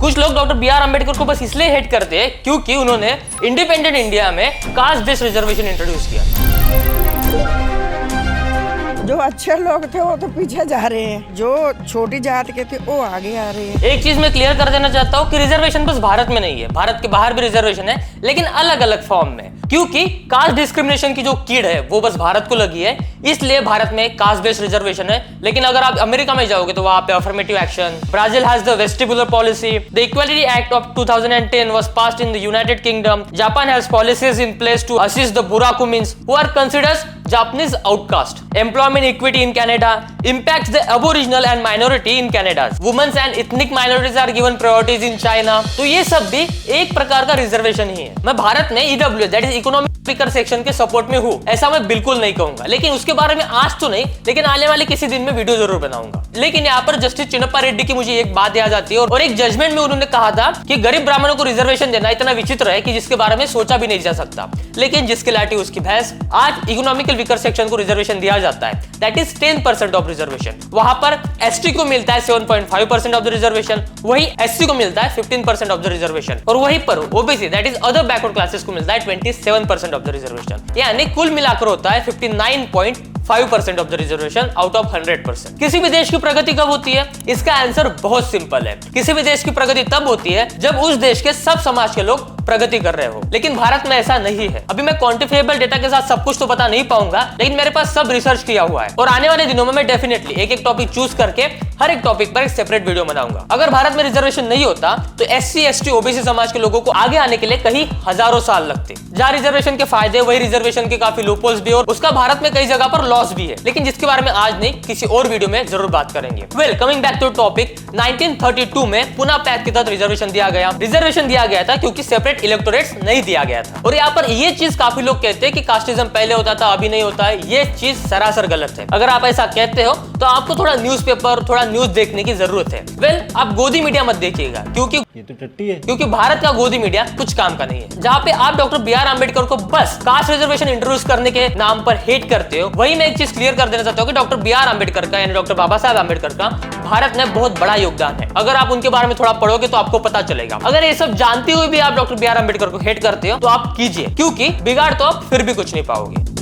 कुछ लोग doctor B are Ambedkar को बस इसलिए हेट करते हैं क्योंकि उन्होंने इंडिपेंडेंट इंडिया में कास्ट बेस्ड रिजर्वेशन इंट्रोड्यूस किया। जो अच्छे लोग थे वो तो पीछे जा रहे हैं, जो छोटी जात के थे वो आगे आ रहे हैं। एक चीज मैं क्लियर कर देना चाहता हूँ कि रिजर्वेशन बस भारत में नहीं है, भारत के बाहर भी रिजर्वेशन है, लेकिन अलग अलग फॉर्म में। क्योंकि कास्ट डिस्क्रिमिनेशन की जो कीड़ है वो बस भारत को लगी है, इसलिए भारत में कास्ट बेस्ड रिजर्वेशन है। लेकिन अगर आप अमेरिका में जाओगे तो वहां पे affirmative action, Brazil has the vestibular policy, the equality act of 2010 was passed in the United Kingdom, Japan has policies in place to assist the burakumins who are considered Japanese outcast. Employment equity in Canada impacts the Aboriginal and minority in Canada. Women and ethnic minorities are given priorities in China. तो ये सब भी एक प्रकार का reservation ही है। मैं भारत में EWS that is economic weaker section के सपोर्ट में हूँ, ऐसा मैं बिल्कुल नहीं कहूंगा, लेकिन उसके बारे में आज तो नहीं, लेकिन आने वाले किसी दिन में वीडियो जरूर बनाऊंगा। लेकिन यहाँ पर जस्टिस चिन्नप्पा रेड्डी की मुझे एक बात याद आती है और एक जजमेंट में उन्होंने कहा था कि गरीब ब्राह्मणों को रिजर्वेशन देना इतना विचित्र है कि जिसके बारे में सोचा भी नहीं जा सकता, लेकिन जिसके लाठी उसकी भैंस। आज इकोनॉमिकल वीकर सेक्शन को रिजर्वेशन दिया जाता है, दैट इज 10% ऑफ रिजर्वेशन। वहां पर एसटी को मिलता है 7.5% ऑफ द रिजर्वेशन, वही एससी को मिलता है 15% ऑफ द रिजर्वेशन, और वहीं पर OBC that is other backward classes को मिलता है 27% ऑफ द रिजर्वेशन। यानी कुल मिलाकर होता है 59.5% of the reservation out of 100%। किसी भी देश की प्रगति कब होती है? इसका आंसर बहुत सिंपल है, किसी भी देश की प्रगति तब होती है जब उस देश के सब समाज के लोग प्रगति कर रहे हो। लेकिन भारत में ऐसा नहीं है। अभी मैं क्वांटिफाइबल डेटा के साथ सब कुछ तो बता नहीं पाऊंगा, लेकिन मेरे पास सब रिसर्च किया हुआ है और आने वाले दिनों में मैं डेफिनेटली एक एक टॉपिक चूज करके हर एक टॉपिक पर एक सेपरेट वीडियो बनाऊंगा। अगर भारत में रिजर्वेशन नहीं होता तो एससी एसटी ओबीसी समाज के लोगों को आगे आने के लिए कहीं हजारों साल लगते। जहां रिजर्वेशन के फायदे वही रिजर्वेशन के काफी लूपहोल्स भी, और उसका भारत में कई जगह पर लॉस भी है, लेकिन जिसके बारे में आज नहीं किसी और वीडियो में जरूर बात करेंगे। Well, coming back to topic, 1932 में पुनः पैक्ट के तहत रिजर्वेशन दिया गया। रिजर्वेशन दिया गया था क्योंकि सेपरेट इलेक्टोरेट्स नहीं दिया गया था। और यहाँ पर ये चीज काफी लोग कहते हैं कि कास्टिज्म पहले होता था अभी नहीं होता है, ये चीज सरासर गलत है। अगर आप ऐसा कहते हो तो आपको थोड़ा न्यूज़पेपर, थोड़ा न्यूज देखने की जरूरत है। वेल, आप गोदी मीडिया मत देखिएगा क्योंकि ये तो टट्टी है, क्योंकि भारत का गोदी मीडिया कुछ काम का नहीं है। जहाँ पे आप डॉक्टर बी आर अम्बेडकर को बस कास्ट रिजर्वेशन इंट्रोड्यूस करने के नाम पर हेट करते हो, वही मैं एक चीज क्लियर कर देना चाहता हूँ कि डॉक्टर बी आर अम्बेडकर का यानी डॉक्टर बाबा साहब अम्बेडकर का भारत में बहुत बड़ा योगदान है। अगर आप उनके बारे में थोड़ा पढ़ोगे तो आपको पता चलेगा। अगर ये सब जानते हुए भी आप डॉक्टर बी आर अम्बेडकर को हेट करते हो तो आप कीजिए, क्योंकि बिगाड़ तो आप फिर भी कुछ नहीं पाओगे।